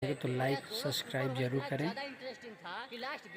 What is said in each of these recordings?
तो like subscribe जरूर करें,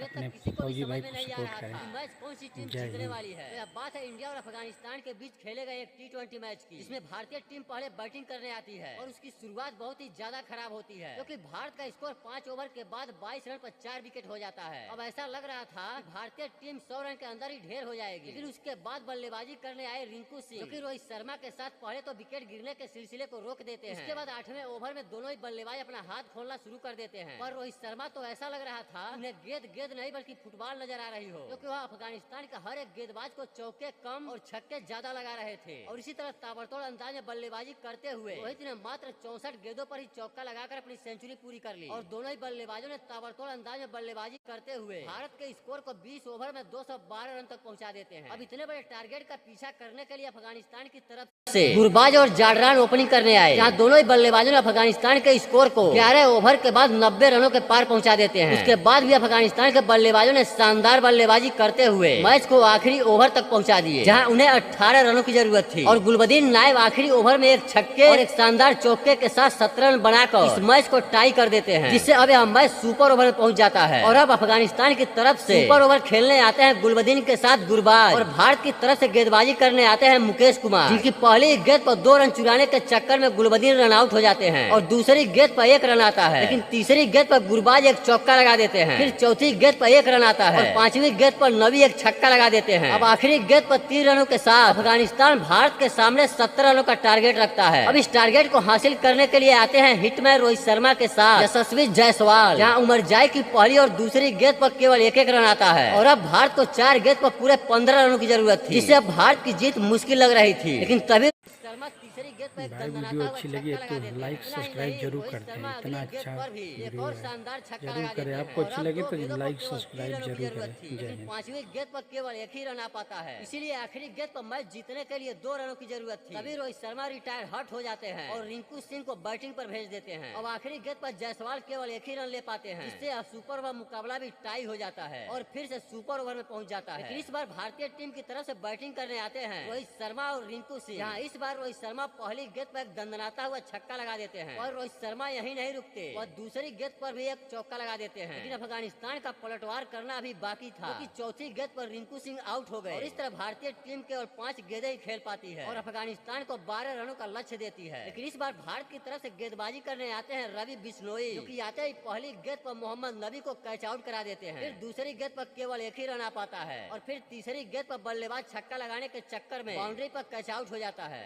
अपने फौजी भाई को सपोर्ट करें। मैच कौन सी टीम जय जीतने हिंद। वाली है? यह बात है इंडिया और अफगानिस्तान के बीच खेले गए एक T20 मैच की, जिसमें भारतीय टीम पहले बैटिंग करने आती है और उसकी शुरुआत बहुत ही ज्यादा खराब होती है, क्योंकि भारत का स्कोर 5 ओवर के बाद 22 रन पर 4 विकेट हो जाता है। अब ऐसा लग रहा था कि भारतीय टीम 100 रन के अंदर ही ढेर हो जाएगी, लेकिन उसके बाद बल्लेबाजी करने आए रिंकू सिंह, जो कि रोहित शर्मा के साथ पहले तो विकेट गिरने के सिलसिले को रोक देते हैं। उसके बाद 8वें ओवर में दोनों ही बल्लेबाज अपना हाथ खोलना शुरू कर देते हैं, पर रोहित शर्मा तो ऐसा लग रहा था उन्हें गेंद नहीं बल्कि फुटबॉल नजर आ रही हो, क्योंकि वह अफगानिस्तान के हर एक गेंदबाज को चौके कम और छक्के ज्यादा लगा रहे थे। और इसी तरह ताबड़तोड़ अंदाज में बल्लेबाजी करते हुए रोहित ने मात्र 64 गेंदों पर ही चौका लगाकर अपनी सेंचुरी पूरी कर ली, और दोनों ही बल्लेबाजों ने ताबड़तोड़ अंदाज में बल्लेबाजी करते हुए भारत के स्कोर को 20 ओवर में 212 रन तक पहुंचा देते हैं। अब इतने बड़े टारगेट का पीछा करने के लिए अफगानिस्तान की तरफ से गुरबाज और जाडरान ओपनिंग करने आए, जहां दोनों ही बल्लेबाजों ने अफगानिस्तान के स्कोर को 11 ओवर के बाद 90 रनों के पार पहुंचा देते हैं। उसके बाद भी अफगानिस्तान के बल्लेबाजों ने शानदार बल्लेबाजी करते हुए मैच को आखिरी ओवर तक पहुंचा दिए, जहां उन्हें 18 रनों की जरूरत थी, और गुलबदीन नायब आखिरी ओवर में एक छक्के और एक शानदार चौके के साथ 17 रन बनाकर इस मैच को टाई कर देते हैं, जिससे अब यह मैच सुपर ओवर में पहुंच जाता है। और अब अफगानिस्तान की तरफ से सुपर ओवर खेलने आते हैं गुलबदीन के साथ गुरबाज, और भारत की तरफ से गेंदबाजी करने आते हैं मुकेश कुमार, जिनकी पहली गेंद पर 2 रन चुराने के चक्कर में गुलबदीन रन आउट हो जाते हैं, और दूसरी गेंद पर 1 रन आता है, लेकिन तीसरी गेंद पर गुरबाज एक चौका लगा देते हैं। फिर चौथी गेंद पर 1 रन आता है, और 5वीं गेंद पर नबी एक छक्का लगा देते हैं। अब आखिरी गेंद पर 3 रनों के साथ अफगानिस्तान भारत के सामने 70 रनों का टारगेट रखता है। अब इस टारगेट को हासिल करने के लिए आते हैं हिटमैन रोहित शर्मा के साथ यशस्वी जायसवाल, जहां उमरजाई की पहली और दूसरी गेंद पर केवल 1 रन आता है, और अब भारत को 4 गेंद पर पूरे 15 रनों की जरूरत थी, जिससे अब भारत की जीत मुश्किल लग रही थी। लेकिन तभी शर्मा तीसरी गेंद पर भाई वीडियो अच्छी लगी है तो लाइक सब्सक्राइब जरूर करते हैं। इतना अच्छा वीडियो है, जरूर करें। आपको अच्छी लगे तो लाइक सब्सक्राइब जरूर करें। जय हिंद। 5वीं गेंद पर केवल 1 ही रन आ पाता है, इसीलिए आखिरी गेंद पर मैच जीतने के लिए 2 रनों की जरूरत थी। तभी रोहित शर्मा रिटायर हट हो जाते हैं और रिंकू सिंह को बैटिंग पर भेज देते हैं। अब आखिरी गेंद पर जायसवाल केवल 1 ही रन ले पाते हैं, इससे सुपर ओवर मुकाबला भी टाई हो जाता है और फिर से सुपर ओवर में पहुंच जाता है। लेकिन इस बार भारतीय टीम की तरफ से बैटिंग करने आते हैं रोहित शर्मा और रिंकू सिंह, जहाँ इस बार रोहित शर्मा पहली गेंद पर एक दंदनाता हुआ छक्का लगा देते हैं, और रोहित शर्मा यही नहीं रुकते, वह दूसरी गेंद पर भी एक चौका लगा देते हैं। लेकिन अफगानिस्तान का पलटवार करना अभी बाकी था, क्योंकि चौथी गेंद पर रिंकू सिंह आउट हो गए, और इस तरह भारतीय टीम केवल 5 गेंदें ही खेल पाती है और अफगानिस्तान को 12 रनों का लक्ष्य देती है। लेकिन इस बार भारत की तरफ से गेंदबाजी करने आते हैं रवि बिश्नोई, जो कि आते ही पहली गेंद पर मोहम्मद नबी को कैच आउट करा देते हैं। फिर दूसरी गेंद पर केवल 1 ही रन आ पाता है, और फिर तीसरी गेंद पर बल्लेबाज छक्का लगाने के चक्कर में बाउंड्री पर कैच आउट हो जाता है।